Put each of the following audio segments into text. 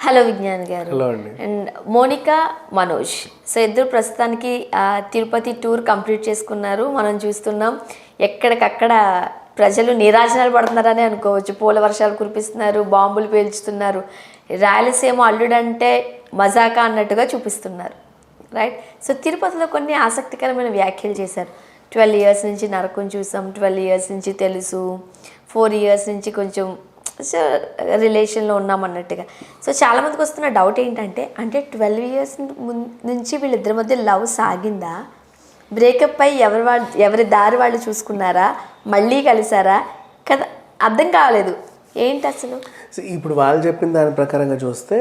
Hello Vignan గారు. Hello అండి. And Monika, Manoj. So ఇద్దరు ప్రస్తుతానికి తిరుపతి టూర్ కంప్లీట్ చేసుకున్నారు. మనం చూస్తున్నాం ఎక్కడికక్కడ ప్రజలు నీరాజనాలు పడుతున్నారని అనుకోవచ్చు. పూల వర్షాలు కురిపిస్తున్నారు, బాంబులు పేల్చుతున్నారు. రాయలసీమ అల్లుడంటే మజాకా అన్నట్టుగా చూపిస్తున్నారు, రైట్? సో తిరుపతిలో కొన్ని ఆసక్తికరమైన వ్యాఖ్యలు చేశారు. 12 years నుంచి నరకం చూసాం, 12 years నుంచి తెలుసు, 4 years నుంచి కొంచెం రిలేషన్లో ఉన్నామన్నట్టుగా. సో చాలామందికి వస్తున్న డౌట్ ఏంటంటే, అంటే 12 years నుంచి వీళ్ళిద్దరి మధ్య లవ్ సాగిందా? బ్రేకప్ అయ్యి ఎవరి దారి వాళ్ళు చూసుకున్నారా? మళ్ళీ కలిసారా? కదా, అర్థం కాలేదు ఏంటి అసలు. ఇప్పుడు వాళ్ళు చెప్పిన దాని ప్రకారంగా చూస్తే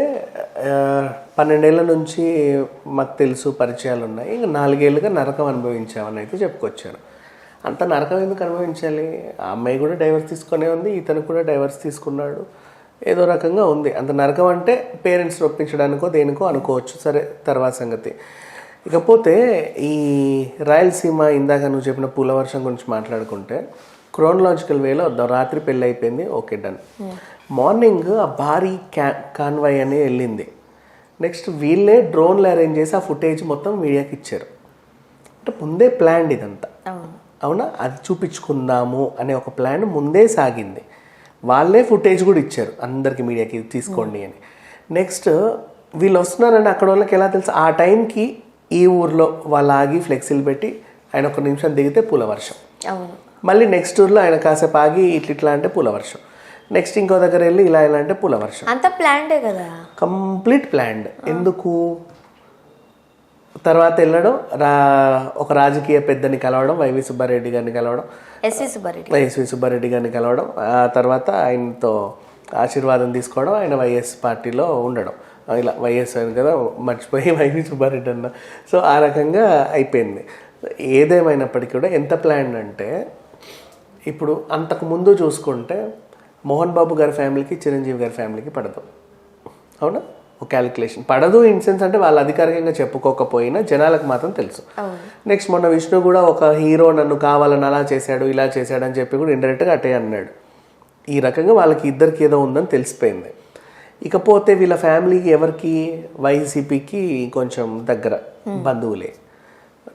12 ఏళ్ళ నుంచి మాకు తెలుసు, పరిచయాలు ఉన్నాయి, ఇంకా 4 ఏళ్ళుగా నరకం అనుభవించామని అయితే చెప్పుకొచ్చారు. అంత నరకం ఎందుకు అనుభవించాలి? ఆ అమ్మాయి కూడా డైవర్స్ తీసుకునే ఉంది, ఇతను కూడా డైవర్స్ తీసుకున్నాడు, ఏదో రకంగా ఉంది. అంత నరకం అంటే పేరెంట్స్ని ఒప్పించడానికో దేనికో అనుకోవచ్చు, సరే తర్వాత సంగతి. ఇకపోతే ఈ రాయలసీమ, ఇందాక నువ్వు చెప్పిన పూల వర్షం గురించి మాట్లాడుకుంటే క్రోనలాజికల్ వేలో వద్దాం. రాత్రి పెళ్ళి అయిపోయింది, ఓకే డన్. మార్నింగ్ ఆ భారీ కాన్వాయ్ అని వెళ్ళింది. నెక్స్ట్ వీళ్ళే డ్రోన్లు అరేంజ్ చేసి ఆ ఫుటేజ్ మొత్తం మీడియాకి ఇచ్చారు. అంటే ముందే ప్లాన్ ఇదంతా, అవునా? అది చూపించుకుందాము అనే ఒక ప్లాన్ ముందే సాగింది. వాళ్ళే ఫుటేజ్ కూడా ఇచ్చారు అందరికి, మీడియాకి తీసుకోండి అని. నెక్స్ట్ వీళ్ళు వస్తున్నారని అక్కడ వాళ్ళకి ఎలా తెలుసు? ఆ టైంకి ఈ ఊర్లో వాళ్ళు ఆగి ఫ్లెక్సీలు పెట్టి ఆయన 1 నిమిషం దిగితే పూల వర్షం, మళ్ళీ నెక్స్ట్ ఊర్లో ఆయన కాసేపు ఆగి ఇట్లా అంటే పూల వర్షం, నెక్స్ట్ ఇంకో దగ్గర వెళ్ళి ఇలా అంటే పూల వర్షం. అంత ప్లాన్డే కదా, కంప్లీట్ ప్లాన్డ్. ఎందుకు? తర్వాత వెళ్ళడం, ఒక రాజకీయ పెద్దని కలవడం, వైవి సుబ్బారెడ్డి గారిని కలవడం, ఎస్వి సుబ్బారెడ్డి గారిని కలవడం, ఆ తర్వాత ఆయనతో ఆశీర్వాదం తీసుకోవడం, ఆయన వైఎస్ పార్టీలో ఉండడం. ఇలా వైఎస్ అని కదా మర్చిపోయి వైవి సుబ్బారెడ్డి అన్న. సో ఆ రకంగా అయిపోయింది. ఏదేమైనప్పటికీ కూడా ఎంత ప్లాన్ అంటే, ఇప్పుడు అంతకు ముందు చూసుకుంటే మోహన్ బాబు గారి ఫ్యామిలీకి చిరంజీవి గారి ఫ్యామిలీకి పడదు, అవునా? ఒక క్యాలిక్యులేషన్ పడదు ఇన్ సెన్స్ అంటే వాళ్ళు అధికారికంగా చెప్పుకోకపోయినా జనాలకు మాత్రం తెలుసు. నెక్స్ట్ మొన్న విష్ణు కూడా ఒక హీరో నన్ను కావాలని అలా చేశాడు, ఇలా చేశాడు అని చెప్పి కూడా ఇండైరెక్ట్గా అటే అన్నాడు. ఈ రకంగా వాళ్ళకి ఇద్దరికి ఏదో ఉందని తెలిసిపోయింది. ఇకపోతే వీళ్ళ ఫ్యామిలీకి ఎవరికి? వైసీపీకి కొంచెం దగ్గర బంధువులే.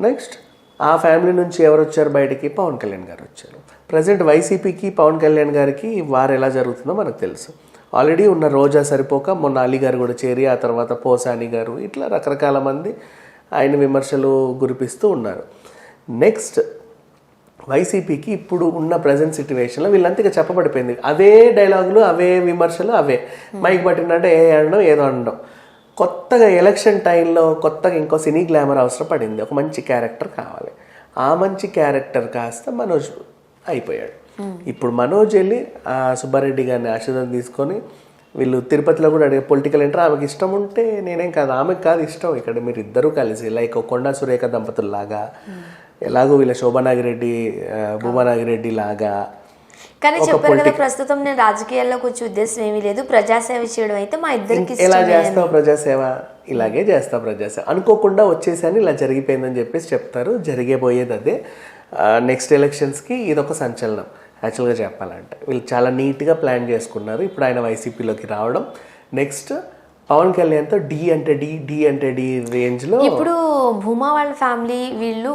నెక్స్ట్ ఆ ఫ్యామిలీ నుంచి ఎవరు వచ్చారు బయటికి? పవన్ కళ్యాణ్ గారు వచ్చారు. ప్రజెంట్ వైసీపీకి పవన్ కళ్యాణ్ గారికి వారు ఎలా జరుగుతుందో మనకు తెలుసు. ఆల్రెడీ ఉన్న రోజా సరిపోక మొన్న అలీ గారు కూడా చేరి, ఆ తర్వాత పోసాని గారు, ఇట్లా రకరకాల మంది ఆయన విమర్శలు గురిపిస్తూ ఉన్నారు. నెక్స్ట్ వైసీపీకి ఇప్పుడు ఉన్న ప్రజెంట్ సిచ్యువేషన్లో వీళ్ళంతా ఇక చెప్పబడిపోయింది. అవే డైలాగులు, అవే విమర్శలు, అవే మైక్ పట్టిందంటే అనడం, ఏదో అనడం. కొత్తగా ఎలక్షన్ టైంలో కొత్తగా ఇంకో సినీ గ్లామర్ అవసరం పడింది. ఒక మంచి క్యారెక్టర్ కావాలి. ఆ మంచి క్యారెక్టర్ కాస్త మనోజ్ అయిపోయాడు. ఇప్పుడు మనోజ్ వెళ్ళి సుబ్బారెడ్డి గారిని ఆశీర్వాదం తీసుకొని వీళ్ళు తిరుపతిలో కూడా అడిగే పొలిటికల్ ఎంటర్. ఆమెకి ఇష్టం ఉంటే నేనేం కాదు, ఆమెకు కాదు ఇష్టం. ఇక్కడ మీరు ఇద్దరూ కలిసి లైక్ కొండా సురేఖ దంపతుల్లాగా, ఎలాగో వీళ్ళ శోభానాగిరెడ్డి భూమానాగిరెడ్డి లాగా. కానీ చెప్పారు కదా, ప్రస్తుతం నేను రాజకీయాల్లోకి వచ్చే ఉద్దేశం ఏమీ లేదు, ప్రజాసేవ చేయడం అయితే మా ఇద్దరికి. ఎలా చేస్తావు ప్రజాసేవ? ఇలాగే చేస్తావు ప్రజాసేవ. అనుకోకుండా వచ్చేసాని ఇలా జరిగిపోయిందని చెప్పేసి చెప్తారు. జరిగేపోయేది అదే. నెక్స్ట్ ఎలక్షన్స్కి ఇదొక సంచలనం యాక్చువల్గా చెప్పాలంటే. వీళ్ళు చాలా నీట్గా ప్లాన్ చేసుకున్నారు. ఇప్పుడు ఆయన వైసీపీలోకి రావడం, నెక్స్ట్ పవన్ కళ్యాణ్తో డి అంటే డి రేంజ్లో. ఇప్పుడు భూమా వాళ్ళ ఫ్యామిలీ వీళ్ళు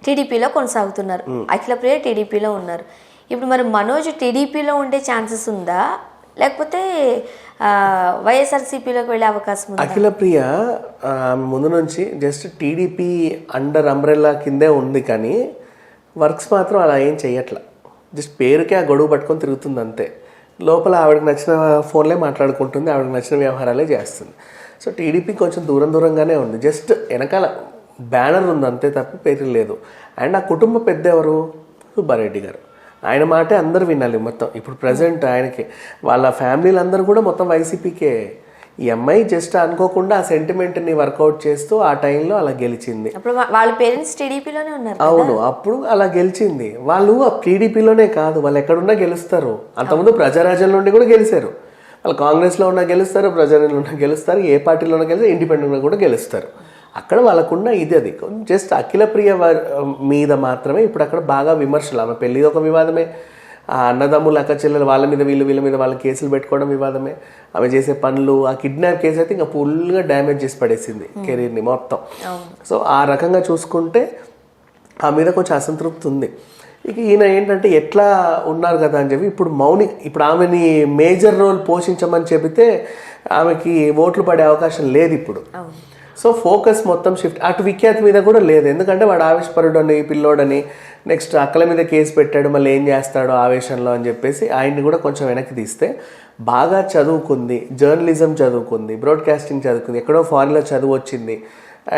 టీడీపీలో కొనసాగుతున్నారు, అఖిలప్రియ టీడీపీలో ఉన్నారు. ఇప్పుడు మరి మనోజ్ టీడీపీలో ఉండే ఛాన్సెస్ ఉందా, లేకపోతే వైఎస్ఆర్సీపీలోకి వెళ్ళే అవకాశం ఉందా? అఖిలప్రియ ముందు నుంచి జస్ట్ టీడీపీ అండర్ అంబ్రెల్లా కిందే ఉంది, కానీ వర్క్స్ మాత్రం అలా ఏం చెయ్యట్లా. జస్ట్ పేరుకే ఆ గొడుగు పట్టుకొని తిరుగుతుంది అంతే. లోపల ఆవిడకి నచ్చిన ఫోన్లే మాట్లాడుకుంటుంది, ఆవిడకి నచ్చిన వ్యవహారాలే చేస్తుంది. సో టీడీపీ కొంచెం దూరంగానే ఉంది. జస్ట్ వెనకాల బ్యానర్ ఉంది అంతే తప్ప పేరు లేదు. అండ్ ఆ కుటుంబ పెద్ద ఎవరు? సుబ్బారెడ్డి గారు. ఆయన మాటే అందరూ వినాలి మొత్తం. ఇప్పుడు ప్రజెంట్ ఆయనకి వాళ్ళ ఫ్యామిలీలు అందరూ కూడా మొత్తం వైసీపీకే. ఈ అమ్మాయి జస్ట్ అనుకోకుండా ఆ సెంటిమెంట్ని వర్కౌట్ చేస్తూ ఆ టైంలో అలా గెలిచింది. వాళ్ళ పేరెంట్స్ టీడీపీలోనే ఉన్నారు. అవును, అప్పుడు అలా గెలిచింది. వాళ్ళు టీడీపీలోనే కాదు, వాళ్ళు ఎక్కడున్నా గెలుస్తారు. అంతకుముందు ప్రజారాజ్యం నుండి కూడా గెలిచారు. వాళ్ళు కాంగ్రెస్లో ఉన్నా గెలుస్తారు, ప్రజారాజ్యంలో ఉన్నా గెలుస్తారు, ఏ పార్టీలోనే గెలిస్తారు, ఇండిపెండెంట్గా కూడా గెలుస్తారు. అక్కడ వాళ్ళకున్న అది జస్ట్ అఖిలప్రియ మీద మాత్రమే ఇప్పుడు అక్కడ బాగా విమర్శలు. ఆమె పెళ్ళి ఒక వివాదమే, ఆ అన్నదమ్ములు అక్క చెల్లెలు వాళ్ళ మీద వీళ్ళ మీద వాళ్ళ కేసులు పెట్టుకోవడం వివాదమే. ఆమె చేసే పనులు, ఆ కిడ్నాప్ కేసు అయితే ఇంకా ఫుల్గా డ్యామేజ్ చేసి పడేసింది కెరీర్ని మొత్తం. సో ఆ రకంగా చూసుకుంటే ఆ మీద కొంచెం అసంతృప్తి ఉంది. ఇక ఈయన ఏంటంటే ఎట్లా ఉన్నారు కదా అని చెప్పి ఇప్పుడు ఆమెని మేజర్ రోల్ పోషించమని చెబితే ఆమెకి ఓట్లు పడే అవకాశం లేదు ఇప్పుడు. సో ఫోకస్ మొత్తం షిఫ్ట్ అటు విఖ్యాతి మీద కూడా లేదు. ఎందుకంటే వాడు ఆవేశపరుడని పిల్లోడని, నెక్స్ట్ అక్కల మీద కేసు పెట్టాడు, మళ్ళీ ఏం చేస్తాడో ఆవేశంలో అని చెప్పేసి ఆయన్ని కూడా కొంచెం వెనక్కి తీస్తే, బాగా చదువుకుంది, జర్నలిజం చదువుకుంది, బ్రాడ్కాస్టింగ్ చదువుకుంది, ఎక్కడో ఫారిన్లో చదువు వచ్చింది,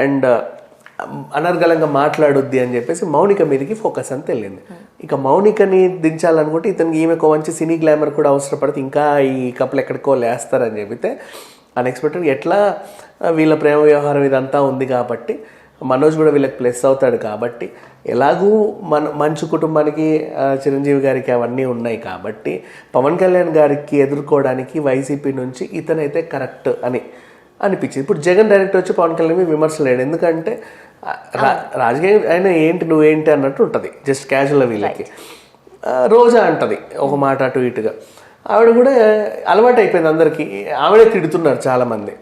అండ్ అనర్గళంగా మాట్లాడుద్ది అని చెప్పేసి మౌనిక మీదకి ఫోకస్ అంతా వెళ్ళింది. ఇక మౌనికని దించాలనుకుంటే ఇతనికి ఈమెకు మంచి సినీ గ్లామర్ కూడా అవసరపడితే ఇంకా ఈ కప్పులు ఎక్కడికో లేస్తారని చెబితే అన్ఎక్స్పెక్టెడ్ ఎట్లా వీళ్ళ ప్రేమ వ్యవహారం ఇదంతా ఉంది కాబట్టి మనోజ్ కూడా వీళ్ళకి ప్లస్ అవుతాడు కాబట్టి, ఎలాగూ మంచు కుటుంబానికి చిరంజీవి గారికి అవన్నీ ఉన్నాయి కాబట్టి పవన్ కళ్యాణ్ గారికి ఎదుర్కోవడానికి వైసీపీ నుంచి ఇతనైతే కరెక్ట్ అని అనిపించింది. ఇప్పుడు జగన్ డైరెక్ట్ వచ్చి పవన్ కళ్యాణ్ విమర్శలేడు, ఎందుకంటే రాజకీయం ఆయన ఏంటి నువ్వేంటి అన్నట్టు ఉంటుంది, జస్ట్ క్యాజువల్ వీళ్ళకి. రోజా అంటది ఒక మాట అటు ఇటుగా, ఆవిడ కూడా అలవాటు అయిపోయింది అందరికీ, ఆవిడే తిడుతున్నారు చాలామంది.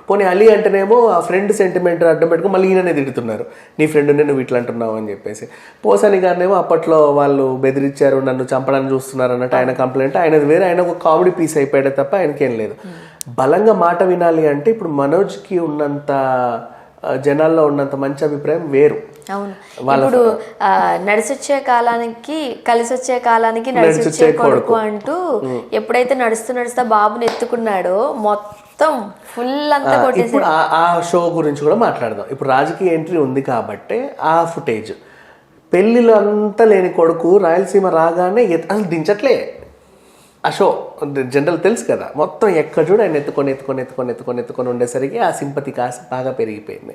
పోనీ అలీ అంటేనేమో ఆ ఫ్రెండ్ సెంటిమెంట్ అడ్డం పెట్టుకుని మళ్ళీ ఈయననే తిడుతున్నారు, నీ ఫ్రెండ్నే నువ్వు ఇట్లా అంటున్నావు అని చెప్పేసి. పోసాని గారినేమో అప్పట్లో వాళ్ళు బెదిరించారు, నన్ను చంపడానికి చూస్తున్నారు అన్నట్టు ఆయన కంప్లైంట్, ఆయనది వేరే, ఆయన ఒక కామెడీ పీస్ అయిపోయాడే తప్ప ఆయనకేం లేదు. బలంగా మాట వినాలి అంటే ఇప్పుడు మనోజ్కి ఉన్నంత జనాల్లో ఉన్నంత మంచి అభిప్రాయం వేరు. అవును, ఇప్పుడు నడిచొచ్చే కాలానికి కలిసి వచ్చే కాలానికి నడిచొచ్చే కొడుకు అంటూ ఎప్పుడైతే నడుస్తా బాబుని ఎత్తుకున్నాడో మొత్తం ఫుల్ అంతా కొట్టేసి. ఇప్పుడు ఆ షో గురించి కూడా మాట్లాడదాం. ఇప్పుడు రాజకీయ ఎంట్రీ ఉంది కాబట్టి ఆ ఫుటేజ్, పెళ్లిలో అంతా లేని కొడుకు రాయలసీమ రాగానే అసలు దించట్లే ఆ షో. జనరల్ తెలుసు కదా, మొత్తం ఎక్కడ చూడ ఆయన ఎత్తుకొని ఉండేసరికి ఆ సింపతి కాస్త బాగా పెరిగిపోయింది,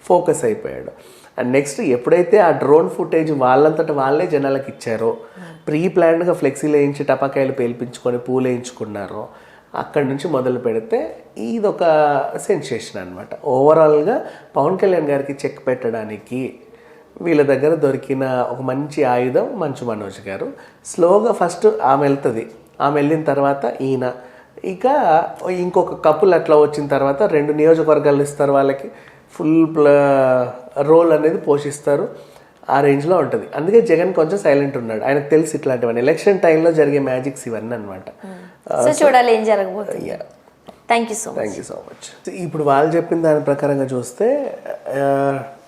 ఫోకస్ అయిపోయాడు. అండ్ నెక్స్ట్ ఎప్పుడైతే ఆ డ్రోన్ ఫుటేజ్ వాళ్ళంతట వాళ్ళే జనాలకు ఇచ్చారో, ప్రీ ప్లాన్డ్గా ఫ్లెక్సీలు వేయించి టపాకాయలు పేల్పించుకొని పూలు వేయించుకున్నారో, అక్కడి నుంచి మొదలు పెడితే ఇదొక సెన్సేషన్ అనమాట. ఓవరాల్గా పవన్ కళ్యాణ్ గారికి చెక్ పెట్టడానికి వీళ్ళ దగ్గర దొరికిన ఒక మంచి ఆయుధం మంచు మనోజ్ గారు. స్లోగా ఫస్ట్ ఆమె వెళ్తుంది, ఆమె వెళ్ళిన తర్వాత ఈయన, ఇక ఇంకొక కపుల్ అట్లా వచ్చిన తర్వాత 2 నియోజకవర్గాలు ఇస్తారు వాళ్ళకి, ఫుల్ రోల్ అనేది పోషిస్తారు. ఆ రేంజ్లో ఉంటుంది. అందుకే జగన్ కొంచెం సైలెంట్ ఉన్నాడు, ఆయనకు తెలిసి ఇట్లాంటివన్నీ ఎలక్షన్ టైంలో జరిగే మ్యాజిక్స్ ఇవన్నీ అనమాట. సో చూడాలి ఏం జరగబోతుంది. Thank you so much. ఇప్పుడు వాళ్ళు చెప్పిన దాని ప్రకారంగా చూస్తే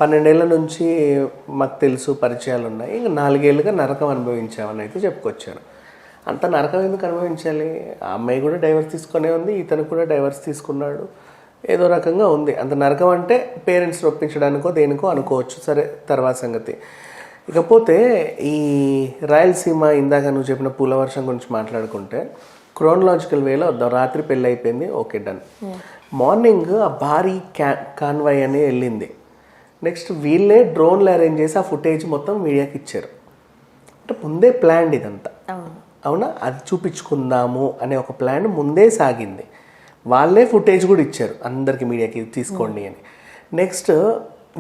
12 ఏళ్ల నుంచి మాకు తెలుసు, పరిచయాలు ఉన్నాయి, ఇంకా 4 ఏళ్ళుగా నరకం అనుభవించామని అయితే చెప్పుకొచ్చారు. అంత నరకం ఎందుకు అనుభవించాలి? ఆ అమ్మాయి కూడా డైవర్స్ తీసుకునే ఉంది, ఇతను కూడా డైవర్స్ తీసుకున్నాడు, ఏదో రకంగా ఉంది. అంత నరకం అంటే పేరెంట్స్ని ఒప్పించడానికో దేనికో అనుకోవచ్చు, సరే తర్వాత సంగతి. ఇకపోతే ఈ రాయలసీమ, ఇందాక నువ్వు చెప్పిన పూల వర్షం గురించి మాట్లాడుకుంటే, క్రోనలాజికల్ వేలో వద్దాం. రాత్రి పెళ్ళి అయిపోయింది, ఓకే డన్. మార్నింగ్ ఆ భారీ కాన్వాయ్ అని వెళ్ళింది. నెక్స్ట్ వీళ్ళే డ్రోన్లు అరేంజ్ చేసి ఆ ఫుటేజ్ మొత్తం మీడియాకి ఇచ్చారు. అంటే ముందే ప్లాన్ ఇదంతా, అవునా? అది చూపించుకుందాము అనే ఒక ప్లాన్ ముందే సాగింది. వాళ్ళే ఫుటేజ్ కూడా ఇచ్చారు అందరికి, మీడియాకి తీసుకోండి అని. నెక్స్ట్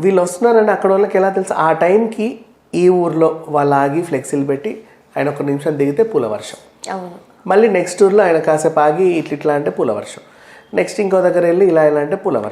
వీళ్ళు వస్తున్నారని అక్కడ వాళ్ళకి ఎలా తెలుసు? ఆ టైంకి ఈ ఊర్లో వాళ్ళు ఆగి ఫ్లెక్సీలు పెట్టి ఆయన 1 నిమిషం దిగితే పూల వర్షం, మళ్ళీ నెక్స్ట్ ఊర్లో ఆయన కాసేపు ఆగి ఇట్లా అంటే పూల వర్షం, నెక్స్ట్ ఇంకో దగ్గర వెళ్ళి ఇలా అంటే పూల వర్షం.